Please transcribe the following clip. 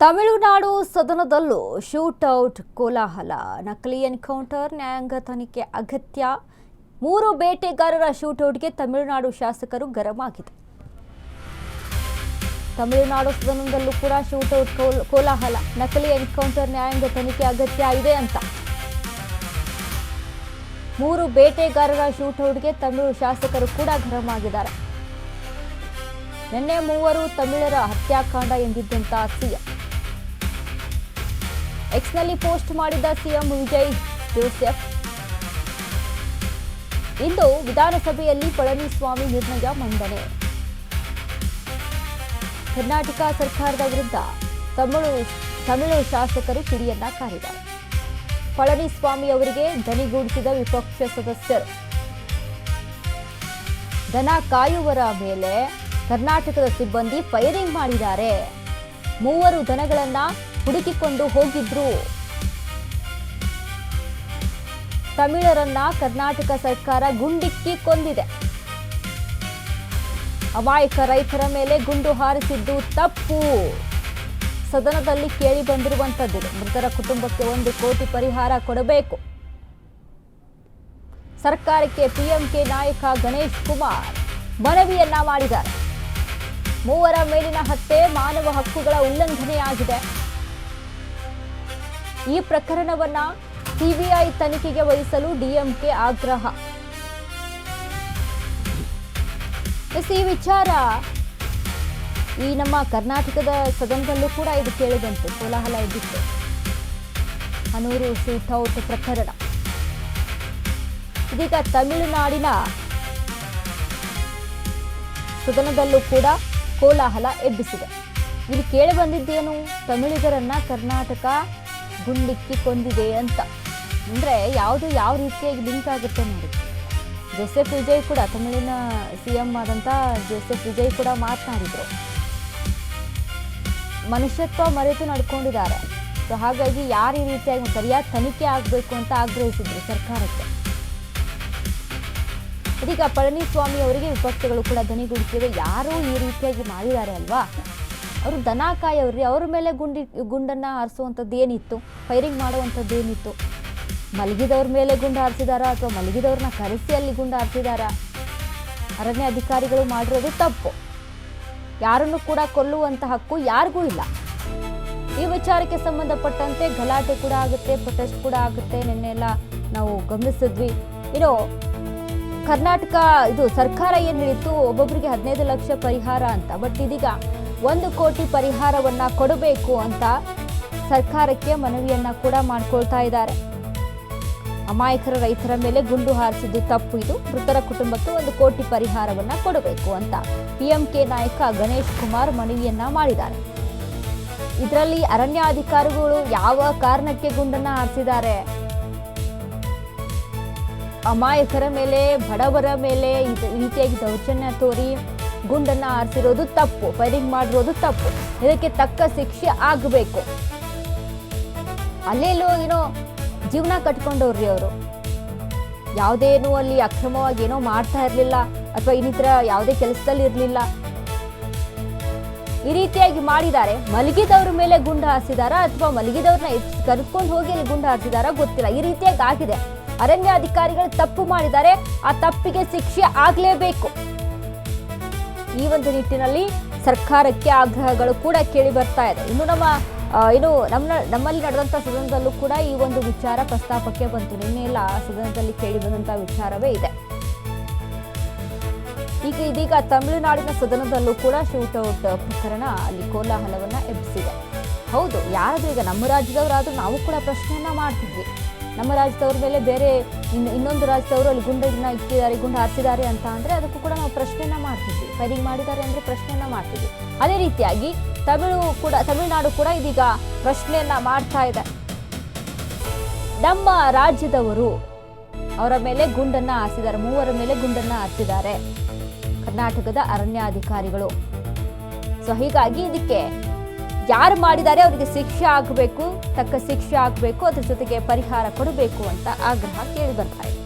Tamil Nadu ಸದನದಲ್ಲೂ shootout ಕೋಲಾಹಲ. ನಕಲಿ encounter ನ್ಯಾಯಾಂಗ ತನಿಖೆ ಅಗತ್ಯ. 3 ಬೇಟೆಗಾರರ ಶೂಟೌಟ್ಗೆ ತಮಿಳುನಾಡು ಶಾಸಕರು ಗರಂ ಆಗಿದೆ. ತಮಿಳುನಾಡು ಸದನದಲ್ಲೂ ಕೂಡ ಶೂಟೌಟ್ ಕೋಲಾಹಲ. ನಕಲಿ ಎನ್ಕೌಂಟರ್ ನ್ಯಾಯಾಂಗ ತನಿಖೆ ಅಗತ್ಯ ಇದೆ ಅಂತ 3 ಬೇಟೆಗಾರರ ಶೂಟೌಟ್ಗೆ ತಮಿಳು ಶಾಸಕರು ಕೂಡ ಗರಂ ಆಗಿದ್ದಾರೆ. ನಿನ್ನೆ 3 ತಮಿಳರ ಹತ್ಯಾಕಾಂಡ ಎಂದಿದ್ದಂತ ಸಿಎಂ ಎಕ್ಸ್ನಲ್ಲಿ ಪೋಸ್ಟ್ ಮಾಡಿದ್ದ ಸಿಎಂ ವಿಜಯ್ ಜೋಸೆಫ್ ಇಂದು ವಿಧಾನಸಭೆಯಲ್ಲಿ ಪಳನಿಸ್ವಾಮಿ ನಿರ್ಣಯ ಮಂಡನೆ. ಕರ್ನಾಟಕ ಸರ್ಕಾರದ ವಿರುದ್ಧ ತಮಿಳು ಶಾಸಕರು ಕಿಡಿಯನ್ನ ಕಾರಿದ್ದಾರೆ. ಪಳನಿಸ್ವಾಮಿ ಅವರಿಗೆ ದನಿಗೂಡಿಸಿದ ವಿಪಕ್ಷ ಸದಸ್ಯರು. ದನ ಕಾಯುವರ ಮೇಲೆ ಕರ್ನಾಟಕದ ಸಿಬ್ಬಂದಿ ಫೈರಿಂಗ್ ಮಾಡಿದ್ದಾರೆ. 3 ದನಗಳನ್ನ ಹುಡುಕಿಕೊಂಡು ಹೋಗಿದ್ರು. ತಮಿಳರನ್ನ ಕರ್ನಾಟಕ ಸರ್ಕಾರ ಗುಂಡಿಕ್ಕಿ ಕೊಂದಿದೆ. ಅಮಾಯಕ ರೈತರ ಮೇಲೆ ಗುಂಡು ಹಾರಿಸಿದ್ದು ತಪ್ಪು. ಸದನದಲ್ಲಿ ಕೇಳಿ ಬಂದಿರುವಂತದ್ದು ಮೃತರ ಕುಟುಂಬಕ್ಕೆ 1 ಕೋಟಿ ಪರಿಹಾರ ಕೊಡಬೇಕು. ಸರ್ಕಾರಕ್ಕೆ ಪಿಎಂಕೆ ನಾಯಕ ಗಣೇಶ್ ಕುಮಾರ್ ಮನವಿಯನ್ನ ಮಾಡಿದ್ದಾರೆ. 3 ಮೇಲಿನ ಹತ್ಯೆ ಮಾನವ ಹಕ್ಕುಗಳ ಉಲ್ಲಂಘನೆಯಾಗಿದೆ. ಈ ಪ್ರಕರಣವನ್ನ ಸಿಬಿಐ ತನಿಖೆಗೆ ವಹಿಸಲು ಡಿಎಂಕೆ ಆಗ್ರಹ. ಈ ವಿಚಾರ ಈ ನಮ್ಮ ಕರ್ನಾಟಕದ ಸದನದಲ್ಲೂ ಕೂಡ ಇದು ಕೇಳಿದಂತೆ ಕೋಲಾಹಲ ಇದ್ದಿತ್ತು. ಹನೂರು ಶೂಟೌಟ್ ಪ್ರಕರಣ ಇದೀಗ ತಮಿಳುನಾಡಿನ ಸದನದಲ್ಲೂ ಕೂಡ ಕೋಲಾಹಲ ಎಬ್ಬಿಸಿದೆ. ಇಲ್ಲಿ ಕೇಳಿ ಬಂದಿದ್ದೇನು, ತಮಿಳಿಗರನ್ನ ಕರ್ನಾಟಕ ಗುಂಡಿಕ್ಕಿ ಕೊಂದಿದೆ ಅಂತ. ಅಂದ್ರೆ ಯಾವ ರೀತಿಯಾಗಿ ಲಿಂಕ್ ಆಗುತ್ತೆ ನೋಡಿ. ಜೋಸೆಫ್ ವಿಜಯ್ ಕೂಡ ತಮಿಳಿನ ಸಿಎಂ ಆದಂತ ಜೋಸೆಫ್ ವಿಜಯ್ ಕೂಡ ಮಾತನಾಡಿದ್ರು. ಮನುಷ್ಯತ್ವ ಮರೆತು ನಡ್ಕೊಂಡಿದ್ದಾರೆ. ಸೊ ಹಾಗಾಗಿ ಯಾರು ಈ ರೀತಿಯಾಗಿ ಸರಿಯಾದ ತನಿಖೆ ಆಗಬೇಕು ಅಂತ ಆಗ್ರಹಿಸಿದ್ರು ಸರ್ಕಾರಕ್ಕೆ. ಇದೀಗ ಪಳನಿಸ್ವಾಮಿ ಅವರಿಗೆ ವಿಪಕ್ಷಗಳು ಕೂಡ ದನಿಗೂಡಿಸಿವೆ. ಯಾರು ಈ ರೀತಿಯಾಗಿ ಮಾಡಿದ್ದಾರೆ ಅಲ್ವಾ, ಅವರು ದನ ಕಾಯವ್ರಿ, ಅವ್ರ ಮೇಲೆ ಗುಂಡನ್ನ ಹಾರಿಸುವಂಥದ್ದು ಏನಿತ್ತು, ಫೈರಿಂಗ್ ಮಾಡುವಂಥದ್ದು ಏನಿತ್ತು? ಮಲಗಿದವ್ರ ಮೇಲೆ ಗುಂಡು ಹಾರಿಸಿದಾರಾ ಅಥವಾ ಮಲಗಿದವ್ರನ್ನ ಕರೆಸಿ ಅಲ್ಲಿ ಗುಂಡು ಹಾರಿಸಿದಾರಾ? ಅರಣ್ಯ ಅಧಿಕಾರಿಗಳು ಮಾಡಿರೋದು ತಪ್ಪು. ಯಾರನ್ನು ಕೂಡ ಕೊಲ್ಲುವಂತ ಹಕ್ಕು ಯಾರಿಗೂ ಇಲ್ಲ. ಈ ವಿಚಾರಕ್ಕೆ ಸಂಬಂಧಪಟ್ಟಂತೆ ಗಲಾಟೆ ಕೂಡ ಆಗುತ್ತೆ, ಪ್ರೊಟೆಸ್ಟ್ ಕೂಡ ಆಗುತ್ತೆ. ನಿನ್ನೆ ಎಲ್ಲ ನಾವು ಗಮನಿಸಿದ್ವಿ. ಕರ್ನಾಟಕ ಸರ್ಕಾರ ಏನ್ ಹೇಳಿತ್ತು, ಒಬ್ಬೊಬ್ಬರಿಗೆ 15 ಲಕ್ಷ ಪರಿಹಾರ ಅಂತ. ಬಟ್ ಇದೀಗ 1 ಕೋಟಿ ಪರಿಹಾರವನ್ನ ಕೊಡಬೇಕು ಅಂತ ಸರ್ಕಾರಕ್ಕೆ ಮನವಿಯನ್ನ ಕೂಡ ಮಾಡ್ಕೊಳ್ತಾ ಇದ್ದಾರೆ. ಅಮಾಯಕರ ರೈತರ ಮೇಲೆ ಗುಂಡು ಹಾರಿಸಿದ್ದು ತಪ್ಪು. ಇದು ಮೃತರ ಕುಟುಂಬಕ್ಕೆ 1 ಕೋಟಿ ಪರಿಹಾರವನ್ನ ಕೊಡಬೇಕು ಅಂತ ಪಿಎಂಕೆ ನಾಯಕ ಗಣೇಶ್ ಕುಮಾರ್ ಮನವಿಯನ್ನ ಮಾಡಿದ್ದಾರೆ. ಇದರಲ್ಲಿ ಅರಣ್ಯಾಧಿಕಾರಿಗಳು ಯಾವ ಕಾರಣಕ್ಕೆ ಗುಂಡನ್ನ ಹಾರಿಸಿದ್ದಾರೆ, ಅಮಾಯಕರ ಮೇಲೆ ಬಡವರ ಮೇಲೆ ಈ ರೀತಿಯಾಗಿ ದೌರ್ಜನ್ಯ ತೋರಿ ಗುಂಡನ್ನ ಹಾರಿಸಿರೋದು ತಪ್ಪು, ಫೈರಿಂಗ್ ಮಾಡಿರೋದು ತಪ್ಪು. ಇದಕ್ಕೆ ತಕ್ಕ ಶಿಕ್ಷೆ ಆಗಬೇಕು. ಅಲ್ಲೇಲೋ ಜೀವನ ಕಟ್ಕೊಂಡವ್ರಿ ಅವರು. ಯಾವುದೇನೋ ಅಲ್ಲಿ ಅಕ್ರಮವಾಗಿ ಏನೋ ಮಾಡ್ತಾ ಇರಲಿಲ್ಲ ಅಥವಾ ಇನ್ನಿತರ ಯಾವುದೇ ಕೆಲಸದಲ್ಲಿ ಇರಲಿಲ್ಲ. ಈ ರೀತಿಯಾಗಿ ಮಾಡಿದ್ದಾರೆ. ಮಲಗಿದವ್ರ ಮೇಲೆ ಗುಂಡು ಹಾರಿಸಿದಾರಾ ಅಥವಾ ಮಲಗಿದವ್ರನ್ನ ಕರ್ಕೊಂಡು ಹೋಗಿ ಅಲ್ಲಿ ಗುಂಡು ಹಾರಿಸಿದಾರಾ ಗೊತ್ತಿಲ್ಲ. ಈ ರೀತಿಯಾಗಿ ಆಗಿದೆ. ಅರಣ್ಯ ಅಧಿಕಾರಿಗಳು ತಪ್ಪು ಮಾಡಿದ್ದಾರೆ. ಆ ತಪ್ಪಿಗೆ ಶಿಕ್ಷೆ ಆಗಲೇಬೇಕು. ಈ ಒಂದು ನಿಟ್ಟಿನಲ್ಲಿ ಸರ್ಕಾರಕ್ಕೆ ಆಗ್ರಹಗಳು ಕೂಡ ಕೇಳಿ ಬರ್ತಾ ಇದೆ. ಇನ್ನು ನಮ್ಮಲ್ಲಿ ನಡೆದಂತ ಸದನದಲ್ಲೂ ಕೂಡ ಈ ಒಂದು ವಿಚಾರ ಪ್ರಸ್ತಾಪಕ್ಕೆ ಬಂತು. ನಿನ್ನೆ ಎಲ್ಲ ಸದನದಲ್ಲಿ ಕೇಳಿ ಬಂದಂತಹ ವಿಚಾರವೇ ಇದೆ. ಇದೀಗ ತಮಿಳುನಾಡಿನ ಸದನದಲ್ಲೂ ಕೂಡ ಶೂಟೌಟ್ ಪ್ರಕರಣ ಅಲ್ಲಿ ಕೋಲಾಹಲವನ್ನ ಎಬ್ಬಿಸಿದೆ. ಹೌದು, ಯಾರಾದ್ರೂ ಈಗ ನಮ್ಮ ರಾಜ್ಯದವರಾದ್ರೂ ನಾವು ಕೂಡ ಪ್ರಶ್ನೆಯನ್ನ ಮಾಡ್ತಿದ್ವಿ. ನಮ್ಮ ರಾಜ್ಯದವ್ರ ಮೇಲೆ ಬೇರೆ ಇನ್ನೊಂದು ರಾಜ್ಯದವರು ಅಲ್ಲಿ ಗುಂಡನ್ನ ಇಟ್ಟಿದ್ದಾರೆ, ಗುಂಡು ಹಾರಿಸಿದ್ದಾರೆ ಅಂತ ಅಂದ್ರೆ ಅದಕ್ಕೂ ಕೂಡ ನಾವು ಪ್ರಶ್ನೆಯನ್ನ ಮಾಡ್ತಿದ್ವಿ. ಫೈರಿಂಗ್ ಮಾಡಿದ್ದಾರೆ ಅಂದ್ರೆ ಪ್ರಶ್ನೆಯನ್ನ ಮಾಡ್ತಿದ್ವಿ. ಅದೇ ರೀತಿಯಾಗಿ ತಮಿಳುನಾಡು ಕೂಡ ಇದೀಗ ಪ್ರಶ್ನೆಯನ್ನ ಮಾಡ್ತಾ ಇದೆ. ನಮ್ಮ ರಾಜ್ಯದವರು ಅವರ ಮೇಲೆ ಗುಂಡನ್ನ ಹಾರಿಸಿದ್ದಾರೆ, 3 ಮೇಲೆ ಗುಂಡನ್ನ ಹಾರಿಸಿದ್ದಾರೆ ಕರ್ನಾಟಕದ ಅರಣ್ಯಾಧಿಕಾರಿಗಳು. ಸೊ ಹೀಗಾಗಿ ಇದಕ್ಕೆ ಯಾರು ಮಾಡಿದ್ದಾರೆ ಅವರಿಗೆ ಶಿಕ್ಷೆ ಆಗಬೇಕು, ತಕ್ಕ ಶಿಕ್ಷೆ ಆಗಬೇಕು, ಅದ್ರ ಜೊತೆಗೆ ಪರಿಹಾರ ಕೊಡಬೇಕು ಅಂತ ಆಗ್ರಹ ಕೇಳಿ ಬರ್ತಾ ಇದೆ.